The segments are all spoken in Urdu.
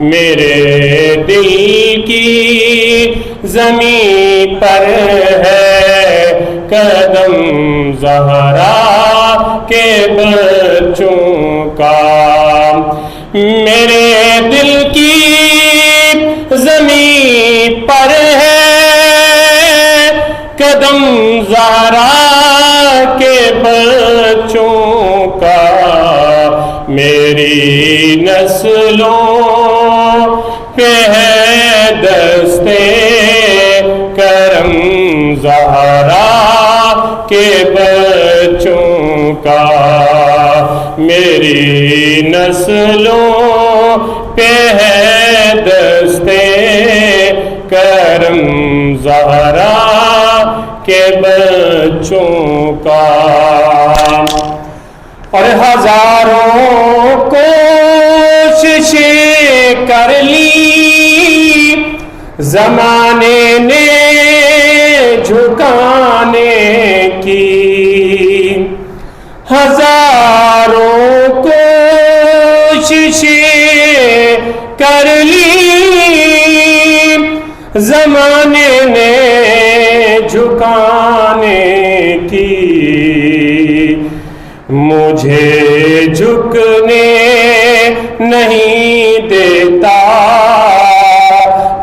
میرے دل کی زمین پر ہے قدم زہرا کے بچوں کا، میرے دل کی زمین پر ہے قدم زہرا کے بچوں کا، میری نسلوں پہ ہے دستے کرم زہرا کے بچوں کا، میری نسلوں پہ ہے دستے کرم زہرا کے بچوں کا۔ اور ہزاروں کوششیں کر لی زمانے نے جھکانے کی، ہزاروں کوششیں کر لی زمانے نے جھکانے کی، مجھے جھکنے نہیں دیتا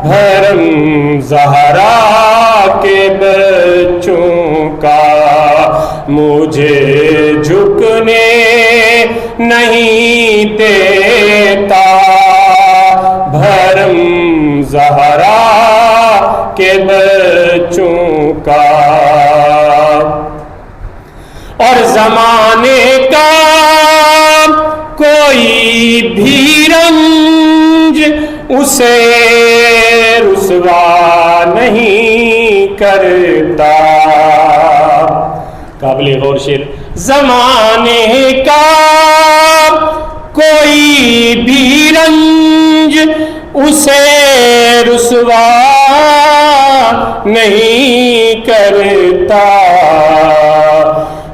بھرم زہرا کے بچوں کا، مجھے جھکنے نہیں دیتا بھرم زہرا کے بچوں کا۔ اور زمانے کا کوئی بھی رنج اسے رسوا نہیں کرتا، قابل غور شعر، زمانے کا کوئی بھی رنج اسے رسوا نہیں کرتا،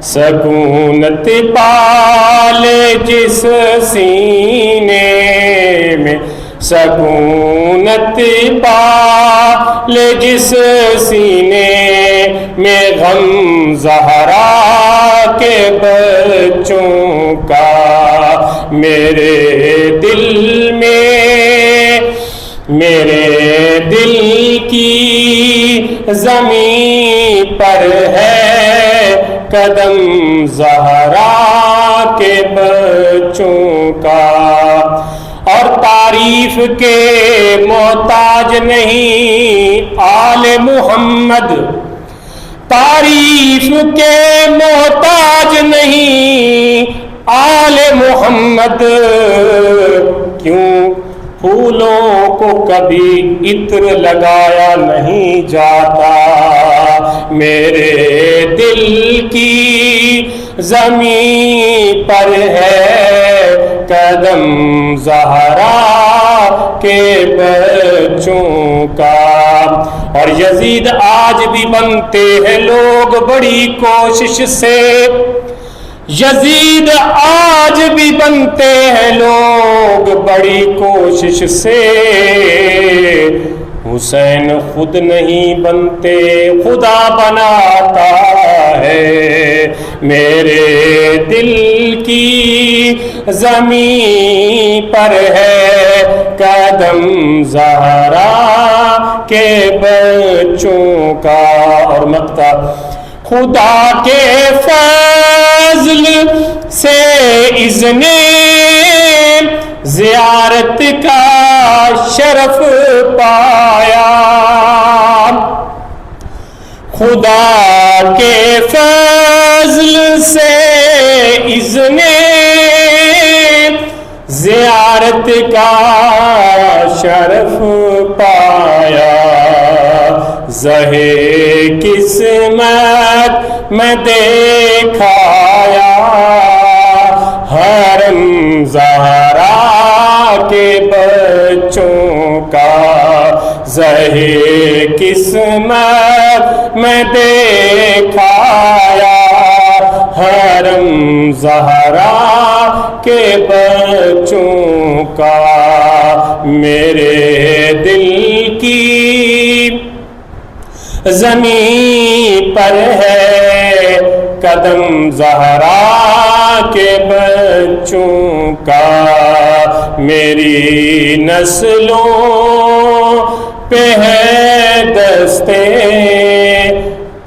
سکونت پالے جس سینے میں، سکونت پالے جس سینے میں غم زہرا کے بچوں کا، میرے دل میں، میرے دل کی زمین پر ہے قدم زہرا کے بچوں کا۔ اور تعریف کے محتاج نہیں آل محمد، تعریف کے محتاج نہیں آل محمد، کیوں پھولوں کو کبھی عطر لگایا نہیں جاتا، میرے دل کی زمین پر ہے قدم زہرا کے بچوں کا۔ اور یزید آج بھی بنتے ہیں لوگ بڑی کوشش سے، یزید آج بھی بنتے ہیں لوگ بڑی کوشش سے، حسین خود نہیں بنتے خدا بناتا ہے، میرے دل کی زمین پر ہے قدم زہرا کے بچوں کا۔ اور مقطع، خدا کے فضل سے اذن زیارت کا شرف پایا، خدا کے فضل سے اذن زیارت کا شرف پایا، زہے قسمت میں دیکھایا حرم زہرا کے بچوں کا، زہے قسمت میں دیکھایا حرم زہرا کے بچوں کا، میرے دل کی زمین پر ہے قدم زہرا کے بچوں کا، میری نسلوں پہ ہے دستے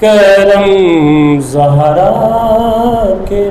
کرم زہرا کے